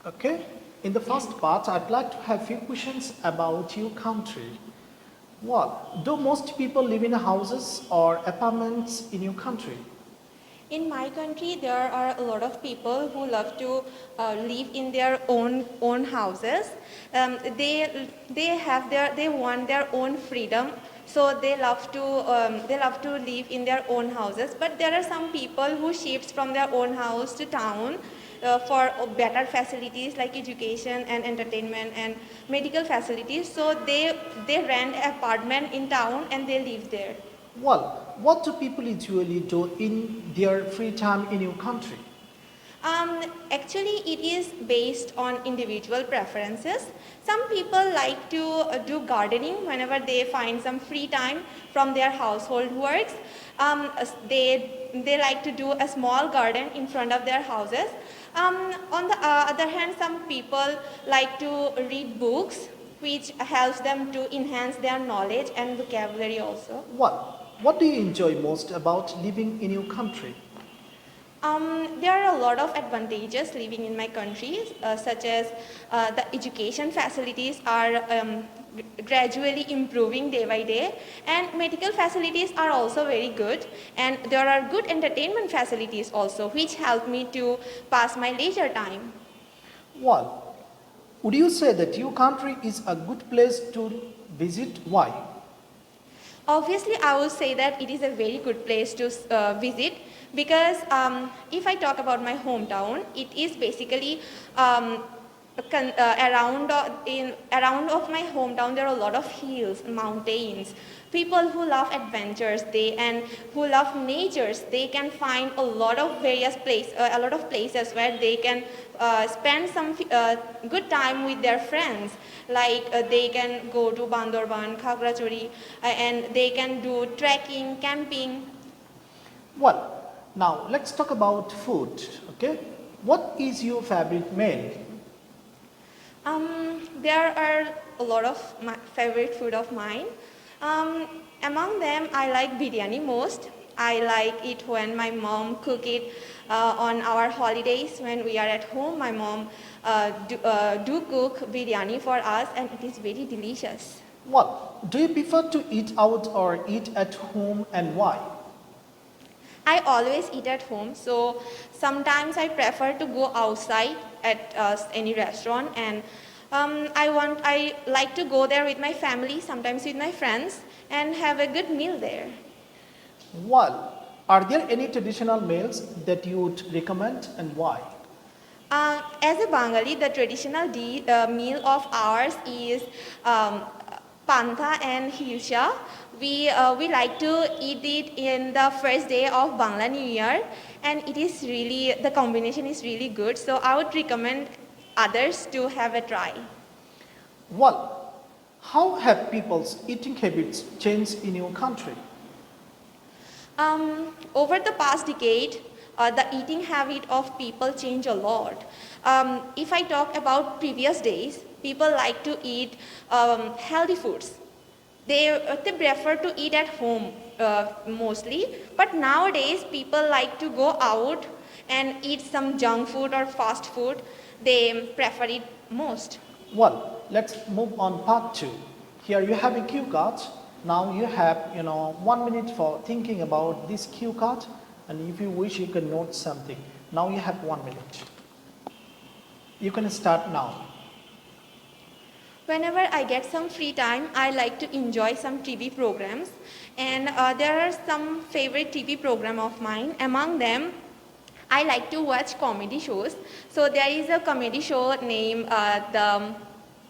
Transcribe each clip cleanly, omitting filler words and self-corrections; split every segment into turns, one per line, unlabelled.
Okay, in the first part, I'd like to have few questions about your country. Do most people live in houses or apartments in your country?
In my country, there are a lot of people who love to live in their own houses. They want their own freedom, so they love to live in their own houses. But there are some people who shifts from their own house to town for better facilities like education and entertainment and medical facilities. So they rent an apartment in town and they live there.
What do people usually do in their free time in your country?
Actually, it is based on individual preferences. Some people like to do gardening whenever they find some free time from their household works. They like to do a small garden in front of their houses. On the other hand, some people like to read books, which helps them to enhance their knowledge and vocabulary also.
What do you enjoy most about living in your country?
There are a lot of advantages living in my country, such as the education facilities are gradually improving day by day, and medical facilities are also very good, and there are good entertainment facilities also, which help me to pass my leisure time.
Would you say that your country is a good place to visit? Why?
Obviously, I would say that it is a very good place to visit because if I talk about my hometown, it is basically around of my hometown. There are a lot of hills, mountains. People who love adventures, and who love natures, they can find a lot of places where they can spend some good time with their friends. Like they can go to 𝗏𝗏𝗏, 𝐾𝐃𝐌𝐈𝐒𝐒𝐽, and they can do trekking, camping.
Now let's talk about food. Okay, what is your favorite meal?
There are a lot of my favorite food of mine. Among them, I like biryani most. I like it when my mom cook it on our holidays when we are at home. My mom do cook biryani for us, and it is very delicious.
Do you prefer to eat out or eat at home, and why?
I always eat at home, so sometimes I prefer to go outside at any restaurant, and I like to go there with my family, sometimes with my friends, and have a good meal there.
Are there any traditional meals that you would recommend, and why?
As a Bengali, the traditional meal of ours is pantha and hilsha. We like to eat it in the first day of Bangla New Year, and the combination is really good. So I would recommend others to have a try.
How have people's eating habits changed in your country?
Over the past decade, the eating habit of people changed a lot. If I talk about previous days, people like to eat healthy foods. They prefer to eat at home mostly, but nowadays people like to go out and eat some junk food or fast food. They prefer it most.
Let's move on part 2. Here you have a cue card. Now you have 1 minute for thinking about this cue card, and if you wish you can note something. Now you have 1 minute. You can start now.
Whenever I get some free time, I like to enjoy some TV programs, and there are some favorite TV program of mine. Among them, I like to watch comedy shows. So there is a comedy show named the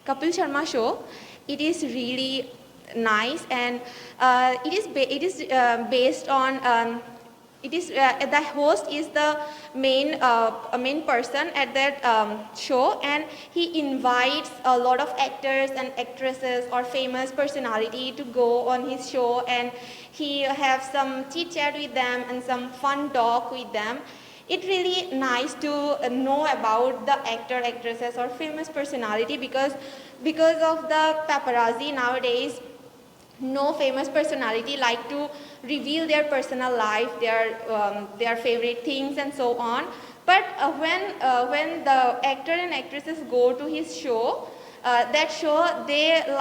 Kapil Sharma Show. It is really nice, and it is based on the host is the main person at that show, and he invites a lot of actors and actresses or famous personality to go on his show, and he have some chit chat with them and some fun talk with them. It's really nice to know about the actresses or famous personality because of the paparazzi nowadays. No famous personality like to reveal their personal life, their favorite things and so on. But when the actor and actresses go to his show, that show they like